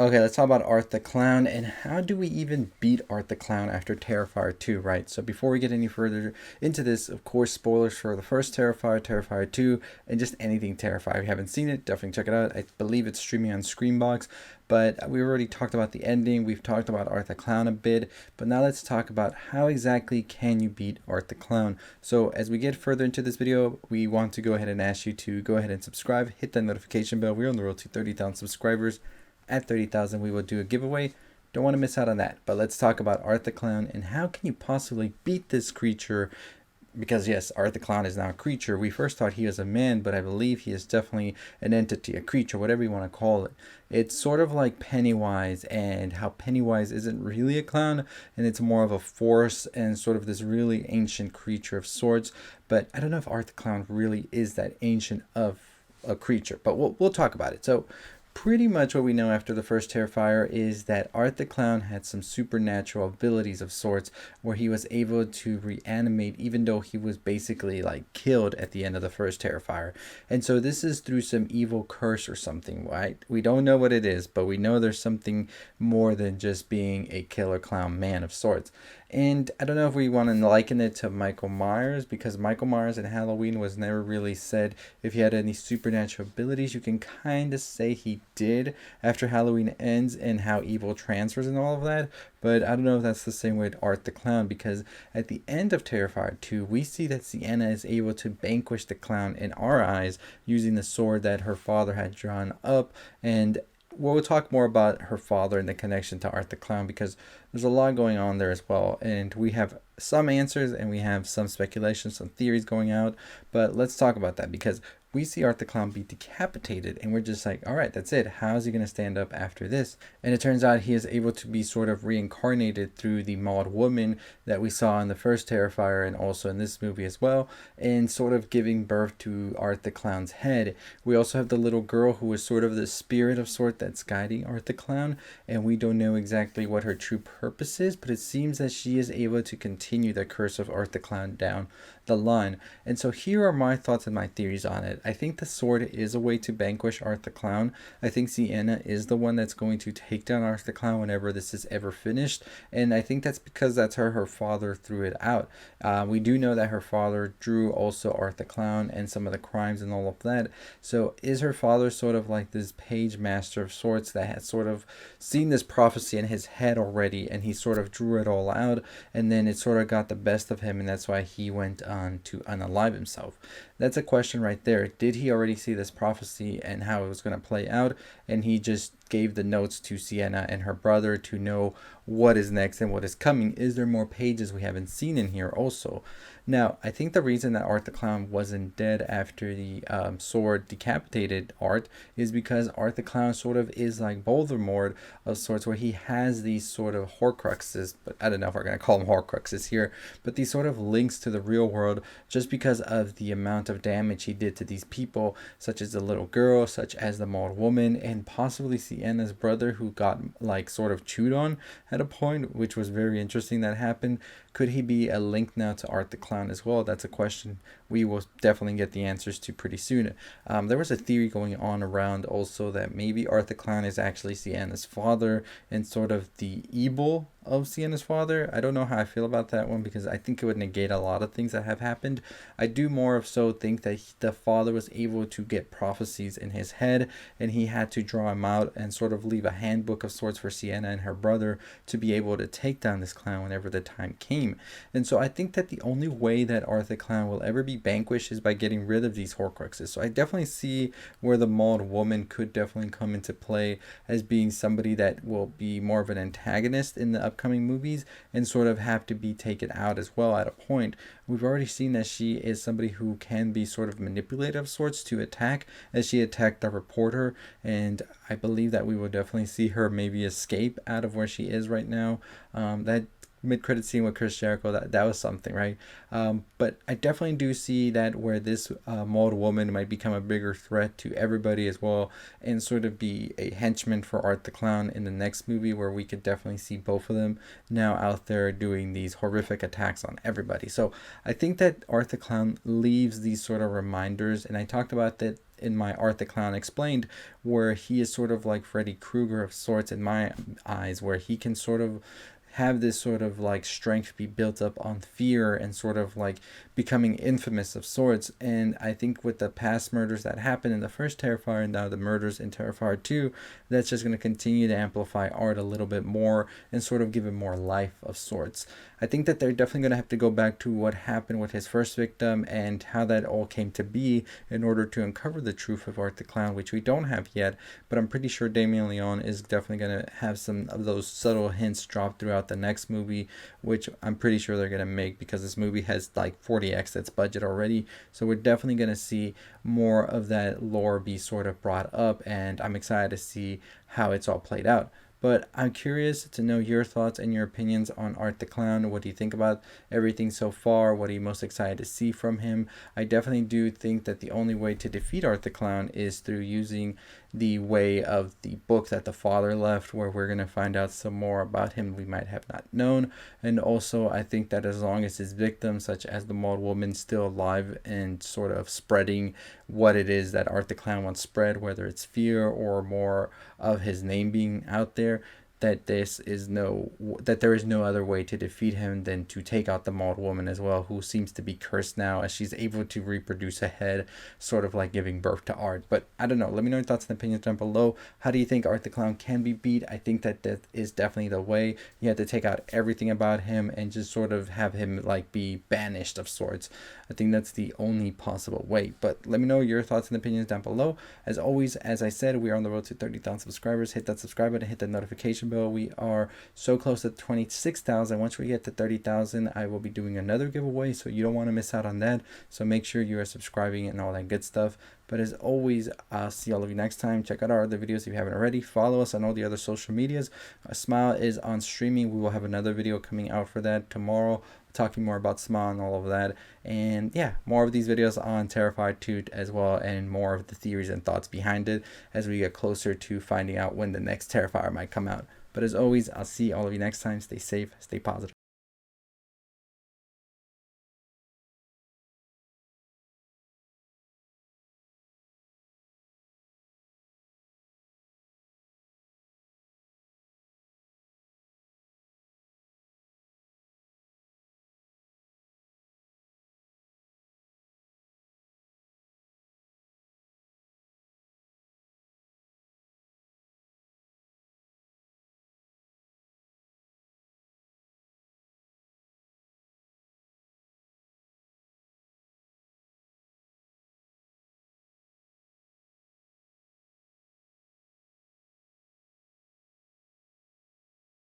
Okay, let's talk about Art the Clown and how do we even beat Art the Clown after Terrifier 2, right? So before we get any further into this, of course, spoilers for the first Terrifier, Terrifier 2, and just anything Terrifier. If you haven't seen it, definitely check it out. I believe it's streaming on Screambox, but we already talked about the ending. We've talked about Art the Clown a bit, but now let's talk about how exactly can you beat Art the Clown. So as we get further into this video, we want to go ahead and ask you to go ahead and subscribe, hit that notification bell. We're on the road to 30,000 subscribers. At 30,000 we will do a giveaway. Don't want to miss out on that. But let's talk about Art the Clown and how can you possibly beat this creature, because yes, Art the Clown is now a creature. We first thought he was a man, but I believe he is definitely an entity, a creature, whatever you want to call it. It's sort of like Pennywise, and how Pennywise isn't really a clown and it's more of a force and sort of this really ancient creature of sorts. But I don't know if Art the Clown really is that ancient of a creature, but we'll talk about it. So pretty much what we know after the first Terrifier is that Art the Clown had some supernatural abilities of sorts where he was able to reanimate even though he was basically like killed at the end of the first Terrifier. And so this is through some evil curse or something, right? We don't know what it is, but we know there's something more than just being a killer clown man of sorts. And I don't know if we want to liken it to Michael Myers, because Michael Myers in Halloween was never really said if he had any supernatural abilities. You can kind of say he did after Halloween ends and how evil transfers and all of that. But I don't know if that's the same with Art the Clown, because at the end of Terrifier 2, we see that Sienna is able to vanquish the clown in our eyes using the sword that her father had drawn up. And we'll talk more about her father and the connection to Art the Clown, because there's a lot going on there as well. And we have some answers and we have some speculation, some theories going out. But let's talk about that, because we see Art the Clown be decapitated and we're just like, all right, that's it. How is he going to stand up after this? And it turns out he is able to be sort of reincarnated through the Maud Woman that we saw in the first Terrifier and also in this movie as well, and sort of giving birth to Art the Clown's head. We also have the little girl who is sort of the spirit of sort that's guiding Art the Clown, and we don't know exactly what her true purpose is, but it seems that she is able to continue the curse of Art the Clown down the line. And so here are my thoughts and my theories on it. I think the sword is a way to vanquish Art the Clown. I think Sienna is the one that's going to take down Art the Clown whenever this is ever finished, and I think that's because that's her father threw it out. We do know that her father drew also Art the Clown and some of the crimes and all of that. So is her father sort of like this page master of sorts that has sort of seen this prophecy in his head already, and he sort of drew it all out, and then it sort of got the best of him, and that's why he went on to unalive himself? That's a question right there. Did he already see this prophecy and how it was going to play out, and he just gave the notes to Sienna and her brother to know what is next and what is coming? Is there more pages we haven't seen in here also? Now, I think the reason that Art the Clown wasn't dead after the sword decapitated Art is because Art the Clown sort of is like Voldemort of sorts, where he has these sort of Horcruxes, but I don't know if we're going to call them Horcruxes here, but these sort of links to the real world just because of the amount of damage he did to these people, such as the little girl, such as the Maud Woman, and possibly Sienna's brother, who got like sort of chewed on at a point, which was very interesting that happened. Could he be a link now to Art the Clown as well? That's a question we will definitely get the answers to pretty soon. There was a theory going on around also that maybe Art the Clown is actually Sienna's father and sort of the evil of Sienna's father. I don't know how I feel about that one, because I think it would negate a lot of things that have happened. I do more of so think that the father was able to get prophecies in his head and he had to draw him out and sort of leave a handbook of sorts for Sienna and her brother to be able to take down this clown whenever the time came. And so I think that the only way that Art the Clown will ever be vanquished is by getting rid of these Horcruxes. So I definitely see where the Maud Woman could definitely come into play as being somebody that will be more of an antagonist in the upcoming movies and sort of have to be taken out as well at a point. We've already seen that she is somebody who can be sort of manipulative of sorts to attack, as she attacked the reporter, and I believe that we will definitely see her maybe escape out of where she is right now. That mid-credit scene with Chris Jericho, that was something, right? But I definitely do see that where this Maud Woman might become a bigger threat to everybody as well, and sort of be a henchman for Art the Clown in the next movie, where we could definitely see both of them now out there doing these horrific attacks on everybody. So I think that Art the Clown leaves these sort of reminders, and I talked about that in my Art the Clown Explained, where he is sort of like Freddy Krueger of sorts in my eyes, where he can sort of have this sort of like strength be built up on fear and sort of like becoming infamous of sorts. And I think with the past murders that happened in the first Terrifier and now the murders in Terrifier 2, that's just going to continue to amplify Art a little bit more and sort of give him more life of sorts. I think that they're definitely going to have to go back to what happened with his first victim and how that all came to be in order to uncover the truth of Art the Clown, which we don't have yet, but I'm pretty sure Damien Leone is definitely going to have some of those subtle hints dropped throughout the next movie, which I'm pretty sure they're going to make because this movie has like 40x its budget already. So we're definitely going to see more of that lore be sort of brought up, and I'm excited to see how it's all played out. But I'm curious to know your thoughts and your opinions on Art the Clown. What do you think about everything so far? What are you most excited to see from him? I definitely do think that the only way to defeat Art the Clown is through using the way of the book that the father left, where we're going to find out some more about him we might have not known. And also, I think that as long as his victims, such as the Maud Woman, still alive and sort of spreading what it is that Art the Clown wants spread, whether it's fear or more of his name being out there, that there is no other way to defeat him than to take out the Maud Woman as well, who seems to be cursed now as she's able to reproduce a head, sort of like giving birth to Art. But I don't know. Let me know your thoughts and opinions down below. How do you think Art the Clown can be beat? I think that is definitely the way. You have to take out everything about him and just sort of have him like be banished of sorts. I think that's the only possible way. But let me know your thoughts and opinions down below. As always, as I said, we are on the road to 30,000 subscribers. Hit that subscribe button, hit that notification bell. We are so close to 26,000. Once we get to 30,000, I will be doing another giveaway, so you don't want to miss out on that. So make sure you are subscribing and all that good stuff. But as always, I'll see all of you next time. Check out our other videos if you haven't already. Follow us on all the other social medias. Smile is on streaming. We will have another video coming out for that tomorrow, talking more about Smile and all of that. And yeah, more of these videos on Terrifier 2 as well, and more of the theories and thoughts behind it as we get closer to finding out when the next Terrifier might come out. But as always, I'll see all of you next time. Stay safe, stay positive.